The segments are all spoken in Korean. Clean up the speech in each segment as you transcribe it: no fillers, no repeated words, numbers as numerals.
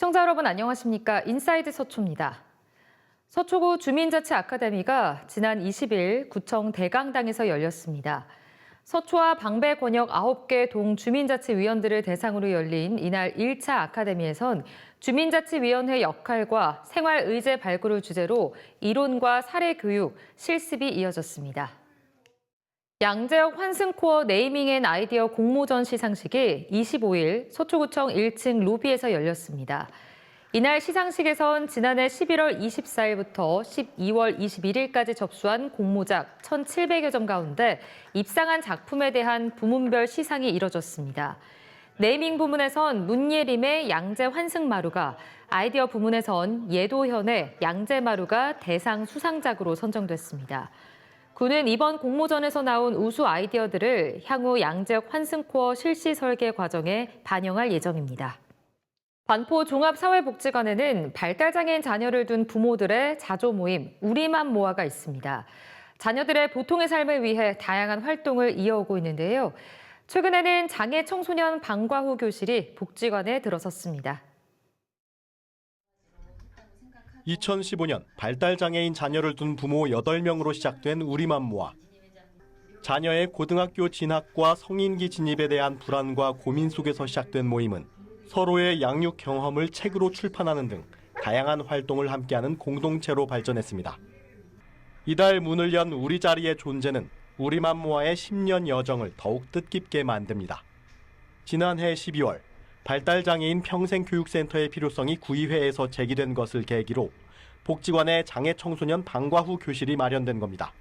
시청자 여러분 안녕하십니까? 인사이드 서초입니다. 서초구 주민자치 아카데미가 지난 20일 구청 대강당에서 열렸습니다. 서초와 방배 권역 9개 동 주민자치위원들을 대상으로 열린 이날 1차 아카데미에선 주민자치위원회 역할과 생활의제 발굴을 주제로 이론과 사례 교육, 실습이 이어졌습니다. 양재역 환승코어 네이밍 앤 아이디어 공모전 시상식이 25일 서초구청 1층 로비에서 열렸습니다. 이날 시상식에선 지난해 11월 24일부터 12월 21일까지 접수한 공모작 1,700여 점 가운데 입상한 작품에 대한 부문별 시상이 이뤄졌습니다. 네이밍 부문에선 문예림의 양재 환승마루가, 아이디어 부문에선 예도현의 양재마루가 대상 수상작으로 선정됐습니다. 구는 이번 공모전에서 나온 우수 아이디어들을 향후 양재역 환승코어 실시 설계 과정에 반영할 예정입니다. 반포 종합사회복지관에는 발달장애인 자녀를 둔 부모들의 자조 모임 우리맘 모아가 있습니다. 자녀들의 보통의 삶을 위해 다양한 활동을 이어오고 있는데요. 최근에는 장애 청소년 방과 후 교실이 복지관에 들어섰습니다. 2015년 발달장애인 자녀를 둔 부모 8명으로 시작된 우리맘 모아. 자녀의 고등학교 진학과 성인기 진입에 대한 불안과 고민 속에서 시작된 모임은 서로의 양육 경험을 책으로 출판하는 등 다양한 활동을 함께하는 공동체로 발전했습니다. 이달 문을 연 우리 자리의 존재는 우리맘 모아의 10년 여정을 더욱 뜻깊게 만듭니다. 지난해 12월 발달장애인 평생교육센터의 필요성이 구의회에서 제기된 것을 계기로 복지관에 장애 청소년 방과 후 교실이 마련된 겁니다.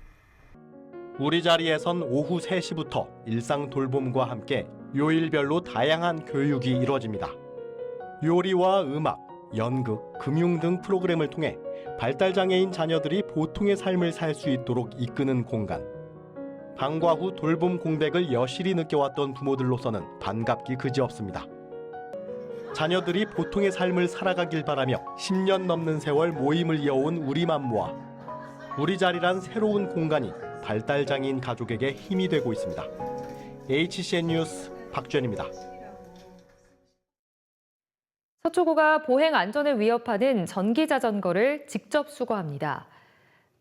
우리 자리에선 오후 3시부터 일상 돌봄과 함께 요일별로 다양한 교육이 이루어집니다. 요리와 음악, 연극, 금융 등 프로그램을 통해 발달장애인 자녀들이 보통의 삶을 살 수 있도록 이끄는 공간. 방과 후 돌봄 공백을 여실히 느껴왔던 부모들로서는 반갑기 그지없습니다. 자녀들이 보통의 삶을 살아가길 바라며 10년 넘는 세월 모임을 이어온 우리맘 모아. 우리 자리란 새로운 공간이 발달장애인 가족에게 힘이 되고 있습니다. HCN 뉴스 박주현입니다. 서초구가 보행 안전을 위협하는 전기자전거를 직접 수거합니다.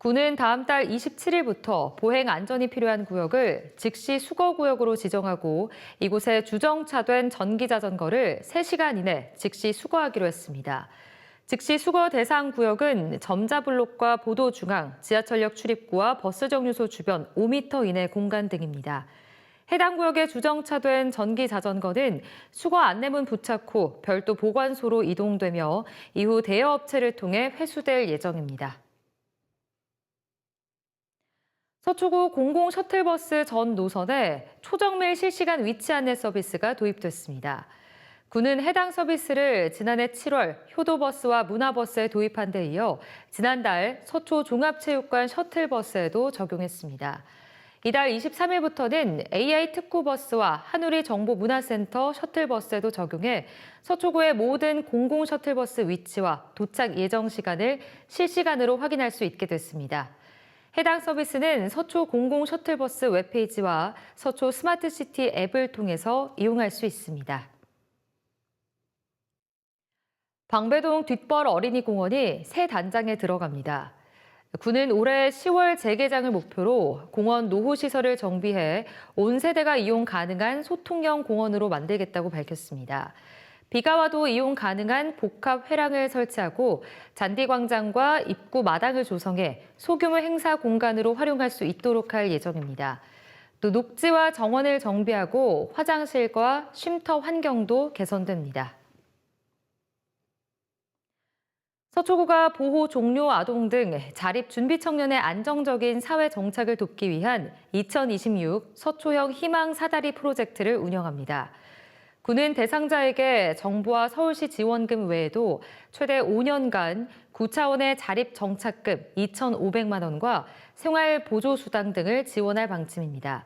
구는 다음 달 27일부터 보행 안전이 필요한 구역을 즉시 수거구역으로 지정하고 이곳에 주정차된 전기자전거를 3시간 이내 즉시 수거하기로 했습니다. 즉시 수거 대상 구역은 점자블록과 보도중앙, 지하철역 출입구와 버스 정류소 주변 5m 이내 공간 등입니다. 해당 구역에 주정차된 전기자전거는 수거 안내문 부착 후 별도 보관소로 이동되며 이후 대여업체를 통해 회수될 예정입니다. 서초구 공공셔틀버스 전 노선에 초정밀 실시간 위치 안내 서비스가 도입됐습니다. 구는 해당 서비스를 지난해 7월 효도버스와 문화버스에 도입한 데 이어 지난달 서초 종합체육관 셔틀버스에도 적용했습니다. 이달 23일부터는 AI 특구버스와 한우리 정보문화센터 셔틀버스에도 적용해 서초구의 모든 공공셔틀버스 위치와 도착 예정 시간을 실시간으로 확인할 수 있게 됐습니다. 해당 서비스는 서초 공공셔틀버스 웹페이지와 서초 스마트시티 앱을 통해서 이용할 수 있습니다. 방배동 뒷벌 어린이공원이 새 단장에 들어갑니다. 구는 올해 10월 재개장을 목표로 공원 노후시설을 정비해 온 세대가 이용 가능한 소통형 공원으로 만들겠다고 밝혔습니다. 비가 와도 이용 가능한 복합 회랑을 설치하고 잔디광장과 입구 마당을 조성해 소규모 행사 공간으로 활용할 수 있도록 할 예정입니다. 또 녹지와 정원을 정비하고 화장실과 쉼터 환경도 개선됩니다. 서초구가 보호 종료 아동 등 자립 준비 청년의 안정적인 사회 정착을 돕기 위한 2026 서초형 희망 사다리 프로젝트를 운영합니다. 구는 대상자에게 정부와 서울시 지원금 외에도 최대 5년간 9차원의 자립 정착금 2,500만 원과 생활 보조 수당 등을 지원할 방침입니다.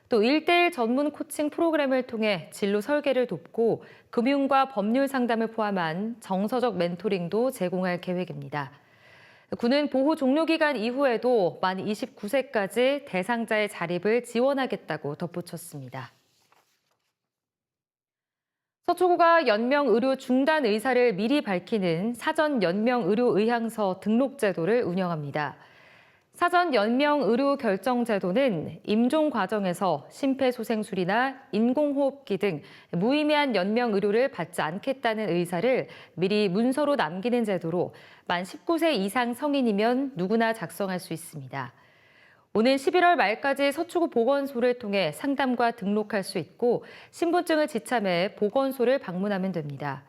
또 1:1 전문 코칭 프로그램을 통해 진로 설계를 돕고 금융과 법률 상담을 포함한 정서적 멘토링도 제공할 계획입니다. 구는 보호 종료 기간 이후에도 만 29세까지 대상자의 자립을 지원하겠다고 덧붙였습니다. 서초구가 연명 의료 중단 의사를 미리 밝히는 사전 연명 의료 의향서 등록 제도를 운영합니다. 사전 연명 의료 결정 제도는 임종 과정에서 심폐소생술이나 인공호흡기 등 무의미한 연명 의료를 받지 않겠다는 의사를 미리 문서로 남기는 제도로 만 19세 이상 성인이면 누구나 작성할 수 있습니다. 오는 11월 말까지 서초구 보건소를 통해 상담과 등록할 수 있고 신분증을 지참해 보건소를 방문하면 됩니다.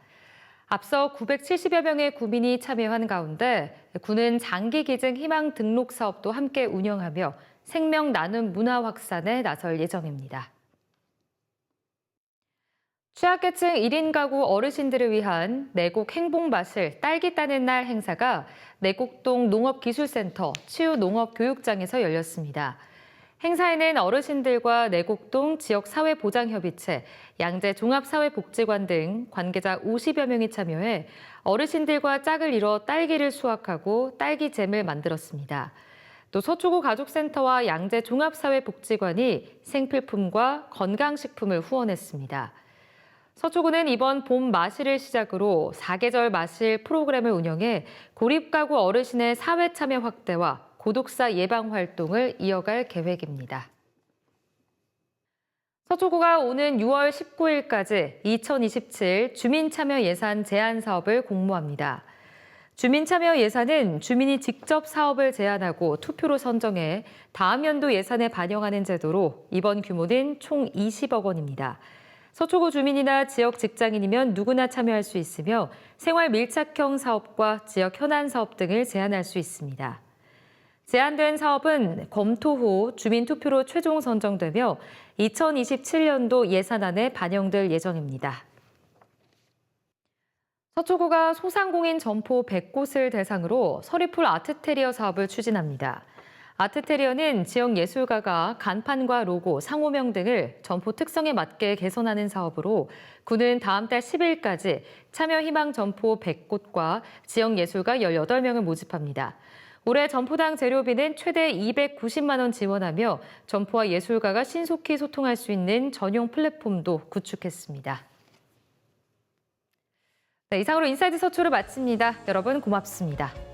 앞서 970여 명의 구민이 참여한 가운데 구는 장기기증 희망 등록 사업도 함께 운영하며 생명 나눔 문화 확산에 나설 예정입니다. 취약계층 1인 가구 어르신들을 위한 내곡 행복마실 딸기 따는 날 행사가 내곡동 농업기술센터 치유농업교육장에서 열렸습니다. 행사에는 어르신들과 내곡동 지역사회보장협의체, 양재종합사회복지관 등 관계자 50여 명이 참여해 어르신들과 짝을 이뤄 딸기를 수확하고 딸기잼을 만들었습니다. 또 서초구 가족센터와 양재종합사회복지관이 생필품과 건강식품을 후원했습니다. 서초구는 이번 봄 마실을 시작으로 4계절 마실 프로그램을 운영해 고립가구 어르신의 사회 참여 확대와 고독사 예방 활동을 이어갈 계획입니다. 서초구가 오는 6월 19일까지 2027 주민참여 예산 제안 사업을 공모합니다. 주민참여 예산은 주민이 직접 사업을 제안하고 투표로 선정해 다음 연도 예산에 반영하는 제도로 이번 규모는 총 20억 원입니다. 서초구 주민이나 지역 직장인이면 누구나 참여할 수 있으며 생활 밀착형 사업과 지역 현안 사업 등을 제안할 수 있습니다. 제안된 사업은 검토 후 주민 투표로 최종 선정되며 2027년도 예산안에 반영될 예정입니다. 서초구가 소상공인 점포 100곳을 대상으로 서리풀 아트테리어 사업을 추진합니다. 아트테리어는 지역 예술가가 간판과 로고, 상호명 등을 점포 특성에 맞게 개선하는 사업으로 구는 다음 달 10일까지 참여 희망 점포 100곳과 지역 예술가 18명을 모집합니다. 올해 점포당 재료비는 최대 290만 원 지원하며 점포와 예술가가 신속히 소통할 수 있는 전용 플랫폼도 구축했습니다. 네, 이상으로 인사이드 서초를 마칩니다. 여러분 고맙습니다.